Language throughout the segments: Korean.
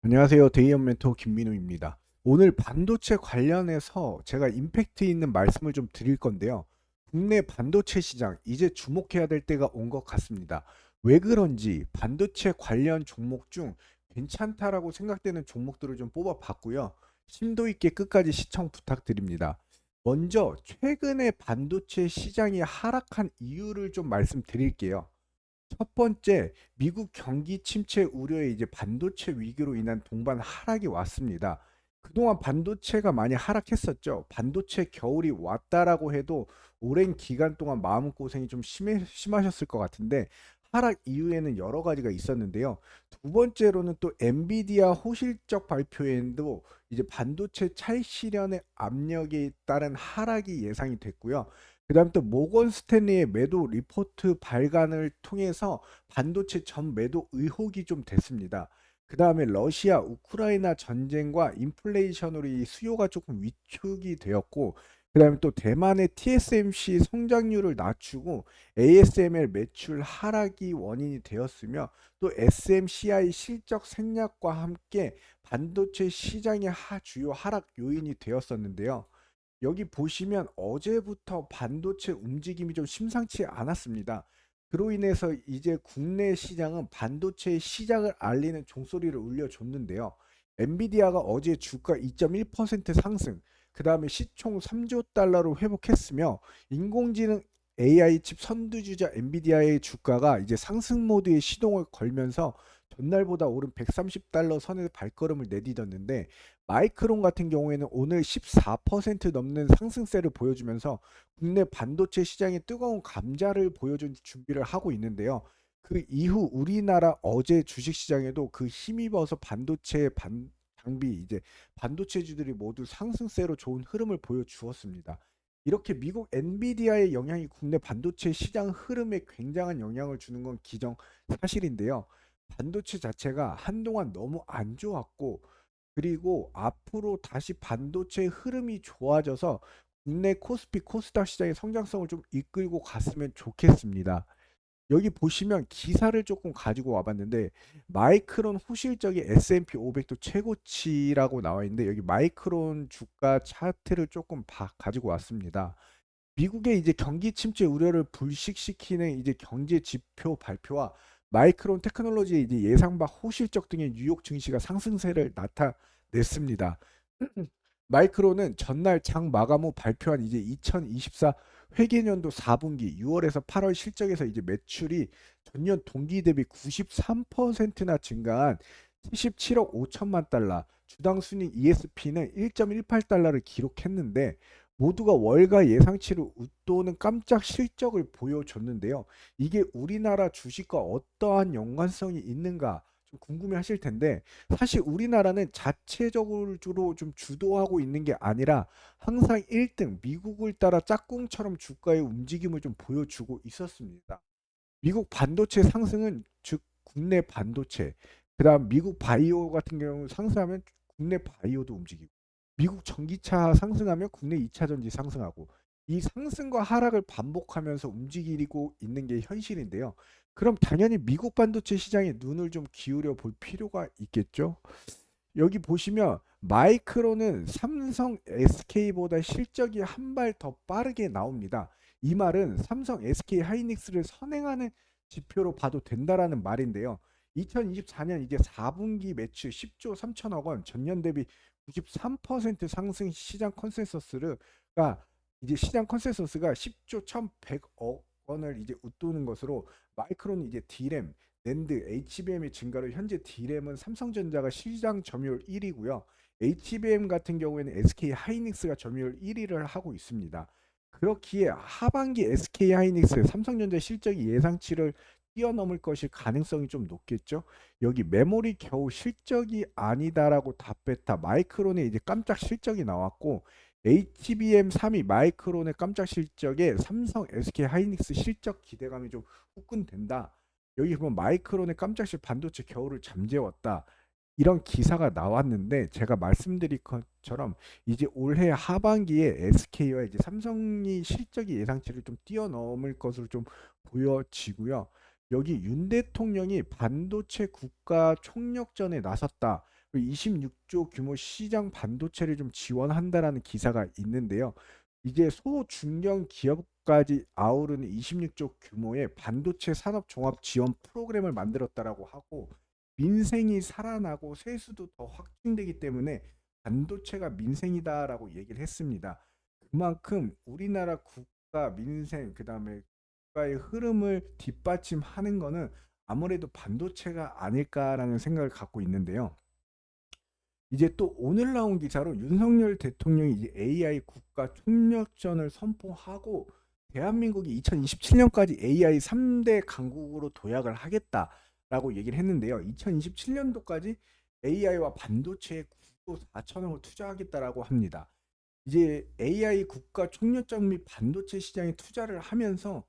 안녕하세요. 데이언 멘토 김민우입니다. 오늘 반도체 관련해서 제가 임팩트 있는 말씀을 좀 드릴 건데요. 국내 반도체 시장 이제 주목해야 될 때가 온 것 같습니다. 왜 그런지 반도체 관련 종목 중 괜찮다라고 생각되는 종목들을 좀 뽑아봤고요. 심도 있게 끝까지 시청 부탁드립니다. 먼저 최근에 반도체 시장이 하락한 이유를 좀 말씀드릴게요. 첫 번째, 미국 경기 침체 우려에 이제 반도체 위기로 인한 동반 하락이 왔습니다. 그동안 반도체가 많이 하락했었죠. 반도체 겨울이 왔다라고 해도 오랜 기간 동안 마음고생이 좀 심하셨을 것 같은데 하락 이유에는 여러 가지가 있었는데요. 두 번째로는 또 엔비디아 호실적 발표에도 이제 반도체 차익 실현의 압력에 따른 하락이 예상이 됐고요. 그다음 또 모건 스탠리의 매도 리포트 발간을 통해서 반도체 전 매도 의혹이 좀 됐습니다. 그다음에 러시아 우크라이나 전쟁과 인플레이션으로 이 수요가 조금 위축이 되었고 그다음에 또 대만의 TSMC 성장률을 낮추고 ASML 매출 하락이 원인이 되었으며 또 SMCI 실적 생략과 함께 반도체 시장의 주요 하락 요인이 되었었는데요. 여기 보시면 어제부터 반도체 움직임이 좀 심상치 않았습니다. 그로 인해서 이제 국내 시장은 반도체의 시작을 알리는 종소리를 울려줬는데요. 엔비디아가 어제 주가 2.1% 상승, 그 다음에 시총 3조 달러로 회복했으며 인공지능 AI 칩 선두주자 엔비디아의 주가가 이제 상승 모드에 시동을 걸면서 전날보다 오른 130달러 선에서 발걸음을 내딛었는데 마이크론 같은 경우에는 오늘 14% 넘는 상승세를 보여주면서 국내 반도체 시장에 뜨거운 감자를 보여준 준비를 하고 있는데요. 그 이후 우리나라 어제 주식시장에도 그 힘입어서 장비 이제 반도체주들이 모두 상승세로 좋은 흐름을 보여주었습니다. 이렇게 미국 엔비디아의 영향이 국내 반도체 시장 흐름에 굉장한 영향을 주는 건 기정사실인데요. 반도체 자체가 한동안 너무 안 좋았고 그리고 앞으로 다시 반도체 흐름이 좋아져서 국내 코스피 코스닥 시장의 성장성을 좀 이끌고 갔으면 좋겠습니다. 여기 보시면 기사를 조금 가지고 와봤는데 마이크론 호실적인 S&P 500도 최고치라고 나와 있는데 여기 마이크론 주가 차트를 조금 가지고 왔습니다. 미국의 이제 경기 침체 우려를 불식시키는 이제 경제 지표 발표와 마이크론 테크놀로지의 이제 예상 밖 호실적 등의 뉴욕 증시가 상승세를 나타냈습니다. 마이크론은 전날 장 마감 후 발표한 이제 2024 회계년도 4분기 6월에서 8월 실적에서 이제 매출이 전년 동기 대비 93%나 증가한 77억 5천만 달러, 주당 순이익 ESP는 1.18달러를 기록했는데 모두가 월가 예상치를 웃도는 깜짝 실적을 보여줬는데요. 이게 우리나라 주식과 어떠한 연관성이 있는가 좀 궁금해 하실 텐데 사실 우리나라는 자체적으로 좀 주도하고 있는 게 아니라 항상 1등 미국을 따라 짝꿍처럼 주가의 움직임을 좀 보여주고 있었습니다. 미국 반도체 상승은 즉 국내 반도체, 그다음 미국 바이오 같은 경우 상승하면 국내 바이오도 움직이고, 미국 전기차 상승하면 국내 2차 전지 상승하고, 이 상승과 하락을 반복하면서 움직이고 있는 게 현실인데요. 그럼 당연히 미국 반도체 시장에 눈을 좀 기울여 볼 필요가 있겠죠. 여기 보시면 마이크로는 삼성 SK보다 실적이 한 발 더 빠르게 나옵니다. 이 말은 삼성 SK 하이닉스를 선행하는 지표로 봐도 된다라는 말인데요. 2024년 이제 4분기 매출 10조 3천억 원, 전년 대비 93% 상승 시장 컨센서스가 10조 1,100억 원을 이제 웃도는 것으로 마이크로는 이제 D램 낸드, HBM의 증가로 현재 D램은 삼성전자가 시장 점유율 1위고요. HBM 같은 경우에는 SK 하이닉스가 점유율 1위를 하고 있습니다. 그렇기에 하반기 SK 하이닉스, 삼성전자 실적이 예상치를 뛰어넘을 것일 가능성이 좀 높겠죠. 여기 메모리 겨우 실적이 아니다라고 답했다. 마이크론의 이제 깜짝 실적이 나왔고 HBM 3위 마이크론의 깜짝 실적에 삼성 SK 하이닉스 실적 기대감이 좀 후끈된다. 여기 보면 마이크론의 깜짝실 반도체 겨울을 잠재웠다. 이런 기사가 나왔는데 제가 말씀드린 것처럼 이제 올해 하반기에 SK와 이제 삼성이 실적이 예상치를 좀 뛰어넘을 것으로 좀 보여지고요. 여기 윤 대통령이 반도체 국가 총력전에 나섰다. 26조 규모 시장 반도체를 좀 지원한다라는 기사가 있는데요. 이제 소중견 기업까지 아우르는 26조 규모의 반도체 산업 종합 지원 프로그램을 만들었다라고 하고, 민생이 살아나고 세수도 더 확충되기 때문에 반도체가 민생이다라고 얘기를 했습니다. 그만큼 우리나라 국가 민생, 그다음에 국가의 흐름을 뒷받침하는 거는 아무래도 반도체가 아닐까라는 생각을 갖고 있는데요. 이제 또 오늘 나온 기사로 윤석열 대통령이 이제 AI 국가 총력전을 선포하고, 대한민국이 2027년까지 AI 3대 강국으로 도약을 하겠다라고 얘기를 했는데요. 2027년도까지 AI와 반도체에 9조 4천억을 투자하겠다라고 합니다. 이제 AI 국가 총력전 및 반도체 시장에 투자를 하면서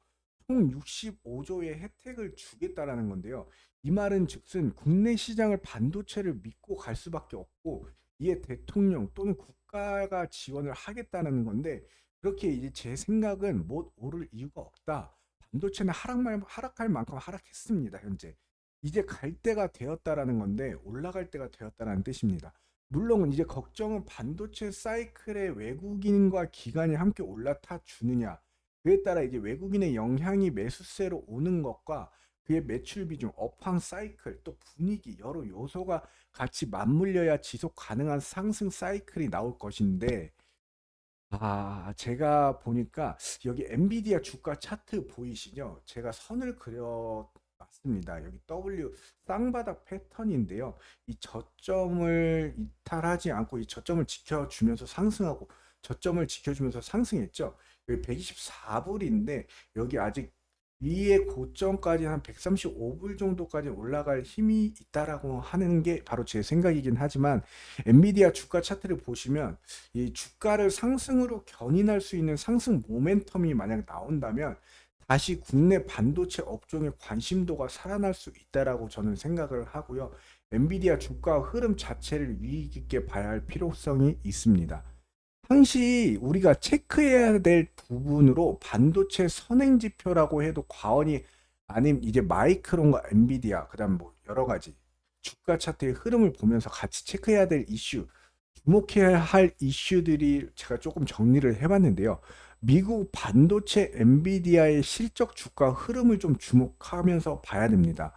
총 65조의 혜택을 주겠다라는 건데요. 이 말은 즉슨 국내 시장을 반도체를 믿고 갈 수밖에 없고, 이에 대통령 또는 국가가 지원을 하겠다는 건데, 그렇게 이제 제 생각은 못 오를 이유가 없다. 반도체는 하락할 만큼 하락했습니다. 현재 이제 갈 때가 되었다라는 건데, 올라갈 때가 되었다라는 뜻입니다. 물론 이제 걱정은 반도체 사이클에 외국인과 기관이 함께 올라타 주느냐, 그에 따라 이제 외국인의 영향이 매수세로 오는 것과 그의 매출 비중, 업황 사이클, 또 분위기, 여러 요소가 같이 맞물려야 지속 가능한 상승 사이클이 나올 것인데, 제가 보니까 여기 엔비디아 주가 차트 보이시죠? 제가 선을 그려 놨습니다. 여기 W 쌍바닥 패턴인데요. 이 저점을 이탈하지 않고 이 저점을 지켜주면서 상승하고, 저점을 지켜주면서 상승했죠. 여기 124불인데 여기 아직 위에 고점까지 한 135불 정도까지 올라갈 힘이 있다라고 하는 게 바로 제 생각이긴 하지만, 엔비디아 주가 차트를 보시면 이 주가를 상승으로 견인할 수 있는 상승 모멘텀이 만약 나온다면 다시 국내 반도체 업종의 관심도가 살아날 수 있다라고 저는 생각을 하고요. 엔비디아 주가 흐름 자체를 위기 깊게 봐야 할 필요성이 있습니다. 항시 우리가 체크해야 될 부분으로 반도체 선행 지표라고 해도 과언이 아님, 이제 마이크론과 엔비디아, 그다음 뭐 여러 가지 주가 차트의 흐름을 보면서 같이 체크해야 될 이슈, 주목해야 할 이슈들이 제가 조금 정리를 해봤는데요. 미국 반도체 엔비디아의 실적 주가 흐름을 좀 주목하면서 봐야 됩니다.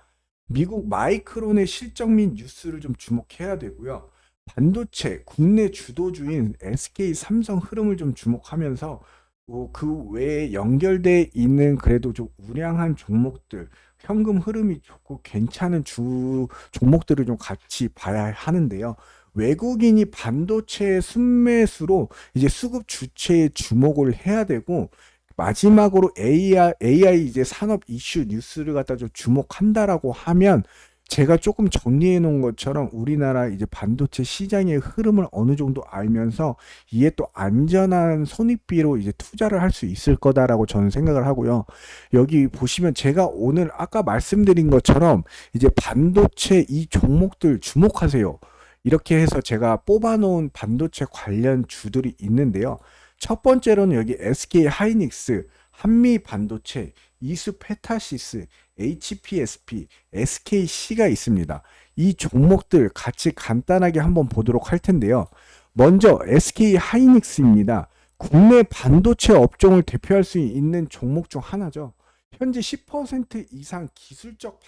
미국 마이크론의 실적 및 뉴스를 좀 주목해야 되고요. 반도체 국내 주도주인 SK 삼성 흐름을 좀 주목하면서 그 외에 연결돼 있는 그래도 좀 우량한 종목들, 현금 흐름이 좋고 괜찮은 주 종목들을 좀 같이 봐야 하는데요. 외국인이 반도체 순매수로 이제 수급 주체에 주목을 해야 되고, 마지막으로 AI 이제 산업 이슈 뉴스를 갖다 좀 주목한다라고 하면, 제가 조금 정리해 놓은 것처럼 우리나라 이제 반도체 시장의 흐름을 어느 정도 알면서 이에 또 안전한 손익비로 이제 투자를 할 수 있을 거다라고 저는 생각을 하고요. 여기 보시면 제가 오늘 아까 말씀드린 것처럼 이제 반도체 이 종목들 주목하세요, 이렇게 해서 제가 뽑아놓은 반도체 관련 주들이 있는데요. 첫 번째로는 여기 SK 하이닉스, 한미 반도체, 이수페타시스, HPSP, SKC가 있습니다. 이 종목들 같이 간단하게 한번 보도록 할 텐데요. 먼저 SK 하이닉스입니다. 국내 반도체 업종을 대표할 수 있는 종목 중 하나죠. 현재 10% 이상 기술적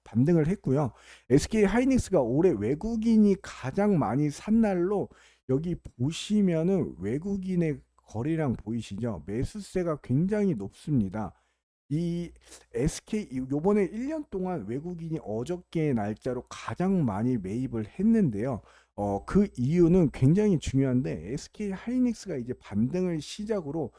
반등을 했고요. SK 하이닉스가 올해 외국인이 가장 많이 산 날로, 여기 보시면은 외국인의 거래량 보이시죠? 매수세가 굉장히 높습니다. 이 SK 요번에 1년 동안 외국인이 어저께 날짜로 가장 많이 매입을 했는데요. 그 이유는 굉장히 중요한데, SK 하이닉스가 이제 반등을 시작으로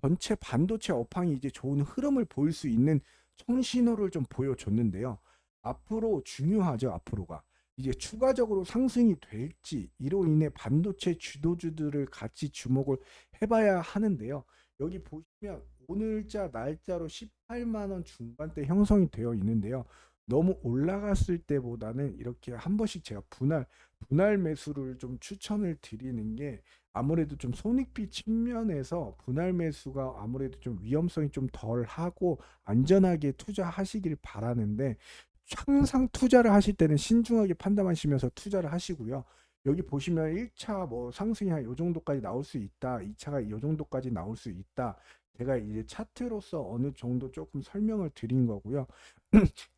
전체 반도체 업황이 이제 좋은 흐름을 보일 수 있는 청신호를 좀 보여줬는데요. 앞으로 중요하죠, 앞으로가. 이제 추가적으로 상승이 될지, 이로 인해 반도체 주도주들을 같이 주목을 해봐야 하는데요. 여기 보시면 오늘자 날짜로 18만 원 중반대 형성이 되어 있는데요. 너무 올라갔을 때보다는 이렇게 한 번씩 제가 분할 매수를 좀 추천을 드리는 게, 아무래도 좀 손익비 측면에서 분할 매수가 아무래도 좀 위험성이 좀 덜하고 안전하게 투자하시길 바라는데, 항상 투자를 하실 때는 신중하게 판단하시면서 투자를 하시고요. 여기 보시면 1차 뭐 상승이 한 요 정도까지 나올 수 있다. 2차가 요 정도까지 나올 수 있다. 제가 이제 차트로서 어느 정도 조금 설명을 드린 거고요.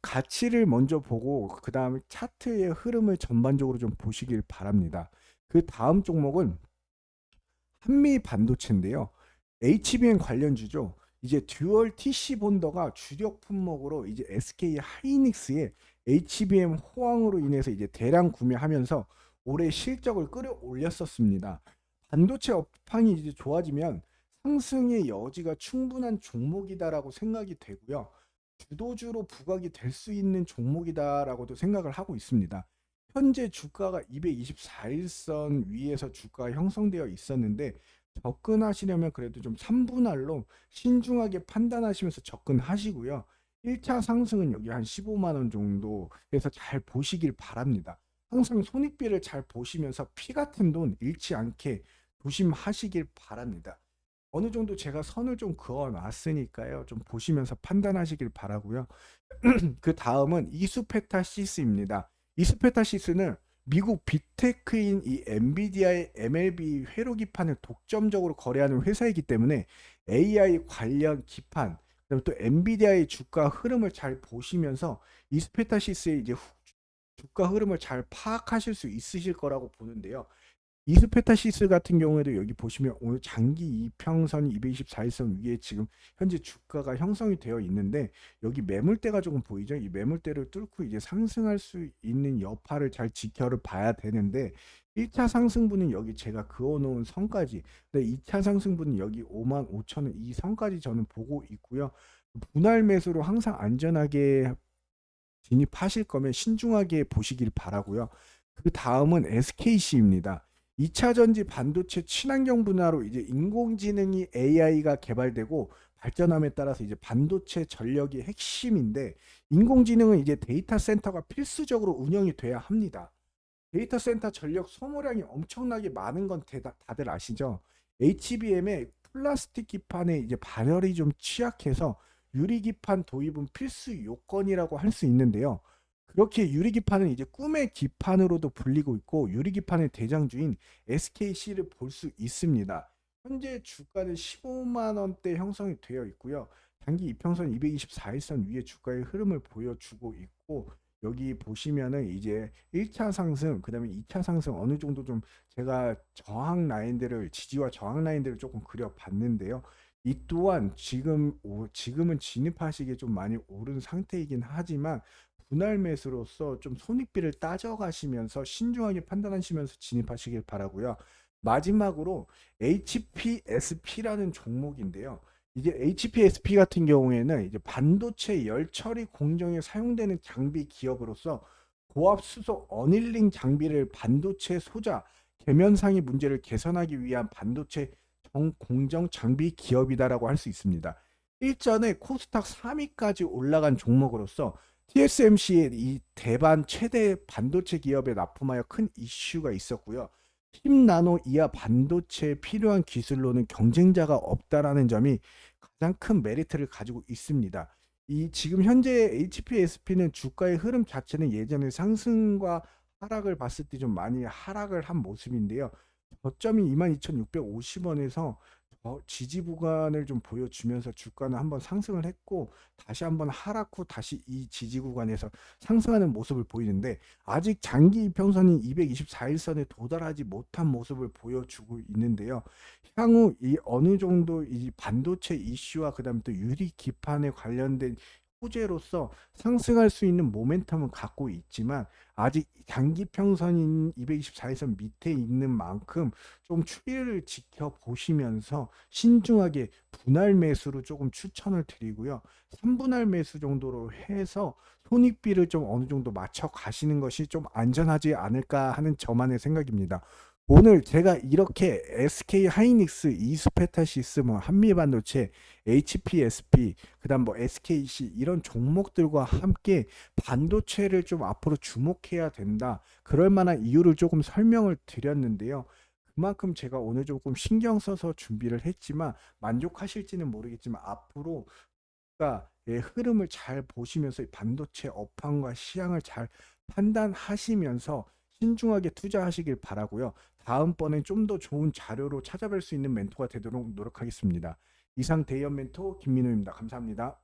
가치를 먼저 보고 그다음에 차트의 흐름을 전반적으로 좀 보시길 바랍니다. 그 다음 종목은 한미 반도체인데요. HBM 관련주죠. 이제 듀얼 TC 본더가 주력 품목으로 이제 SK 하이닉스의 HBM 호황으로 인해서 이제 대량 구매하면서 올해 실적을 끌어올렸었습니다. 반도체 업황이 이제 좋아지면 상승의 여지가 충분한 종목이다라고 생각이 되고요. 주도주로 부각이 될 수 있는 종목이다라고도 생각을 하고 있습니다. 현재 주가가 224일선 위에서 주가가 형성되어 있었는데 접근하시려면 그래도 좀 3분할로 신중하게 판단하시면서 접근하시고요. 1차 상승은 여기 한 15만 원 정도에서 잘 보시길 바랍니다. 항상 손익비를 잘 보시면서 피 같은 돈 잃지 않게 조심하시길 바랍니다. 어느 정도 제가 선을 좀 그어 놨으니까요. 좀 보시면서 판단하시길 바라고요. 그 다음은 이수페타시스입니다. 이수페타시스는 미국 빅테크인 이 엔비디아의 MLB 회로 기판을 독점적으로 거래하는 회사이기 때문에 AI 관련 기판, 그다음에 또 엔비디아의 주가 흐름을 잘 보시면서 이수페타시스의 이제 주가 흐름을 잘 파악하실 수 있으실 거라고 보는데요. 이스페타시스 같은 경우에도 여기 보시면 오늘 장기 이평선 224일선 위에 지금 현재 주가가 형성이 되어 있는데 여기 매물대가 조금 보이죠? 이 매물대를 뚫고 이제 상승할 수 있는 여파를 잘 지켜를 봐야 되는데 1차 상승분은 여기 제가 그어놓은 선까지, 근데 2차 상승분은 여기 5만 5천 원 이 선까지 저는 보고 있고요. 분할 매수로 항상 안전하게 진입하실 거면 신중하게 보시길 바라고요. 그 다음은 SKC입니다. 2차 전지 반도체 친환경 분야로 이제 인공지능이 AI가 개발되고 발전함에 따라서 이제 반도체 전력이 핵심인데 인공지능은 이제 데이터 센터가 필수적으로 운영이 돼야 합니다. 데이터 센터 전력 소모량이 엄청나게 많은 건 다들 아시죠? HBM의 플라스틱 기판에 이제 발열이 좀 취약해서 유리기판 도입은 필수 요건이라고 할 수 있는데요. 그렇게 유리기판은 이제 꿈의 기판으로도 불리고 있고 유리기판의 대장주인 SKC를 볼 수 있습니다. 현재 주가는 15만 원대 형성이 되어 있고요. 단기 이평선 224일선 위에 주가의 흐름을 보여주고 있고 여기 보시면은 이제 1차 상승, 그다음에 2차 상승 어느 정도 좀 제가 저항 라인들을 지지와 저항 라인들을 조금 그려 봤는데요. 이 또한 지금은 진입하시기에 좀 많이 오른 상태이긴 하지만 분할 매수로서 좀 손익비를 따져가시면서 신중하게 판단하시면서 진입하시길 바라고요. 마지막으로 HPSP라는 종목인데요. 이제 HPSP 같은 경우에는 이제 반도체 열 처리 공정에 사용되는 장비 기업으로서 고압 수소 어닐링 장비를 반도체 소자 계면상의 문제를 개선하기 위한 반도체 공정 장비 기업이다라고 할 수 있습니다. 일전에 코스닥 3위까지 올라간 종목으로서 TSMC의 이 대반 최대 반도체 기업에 납품하여 큰 이슈가 있었고요. 10나노 이하 반도체에 필요한 기술로는 경쟁자가 없다라는 점이 가장 큰 메리트를 가지고 있습니다. 이 지금 현재 HPSP는 주가의 흐름 자체는 예전에 상승과 하락을 봤을 때 좀 많이 하락을 한 모습인데요. 저점이 22,650원에서 지지 구간을 좀 보여주면서 주가는 한번 상승을 했고 다시 한번 하락 후 다시 이 지지 구간에서 상승하는 모습을 보이는데 아직 장기 이평선인 224일선에 도달하지 못한 모습을 보여주고 있는데요. 향후 이 어느 정도 이 반도체 이슈와 그다음에 또 유리 기판에 관련된 호재로서 상승할 수 있는 모멘텀은 갖고 있지만 아직 장기 평선인 224일선 밑에 있는 만큼 좀 추이를 지켜보시면서 신중하게 분할 매수로 조금 추천을 드리고요. 3분할 매수 정도로 해서 손익비를 좀 어느 정도 맞춰 가시는 것이 좀 안전하지 않을까 하는 저만의 생각입니다. 오늘 제가 이렇게 SK 하이닉스, 이스페타시스, 뭐 한미반도체, HPSP, 그다음 뭐 SKC 이런 종목들과 함께 반도체를 좀 앞으로 주목해야 된다. 그럴 만한 이유를 조금 설명을 드렸는데요. 그만큼 제가 오늘 조금 신경 써서 준비를 했지만 만족하실지는 모르겠지만 앞으로 예, 흐름을 잘 보시면서 이 반도체 업황과 시향을 잘 판단하시면서 신중하게 투자하시길 바라고요. 다음번엔 좀 더 좋은 자료로 찾아뵐 수 있는 멘토가 되도록 노력하겠습니다. 이상 대연 멘토 김민우입니다. 감사합니다.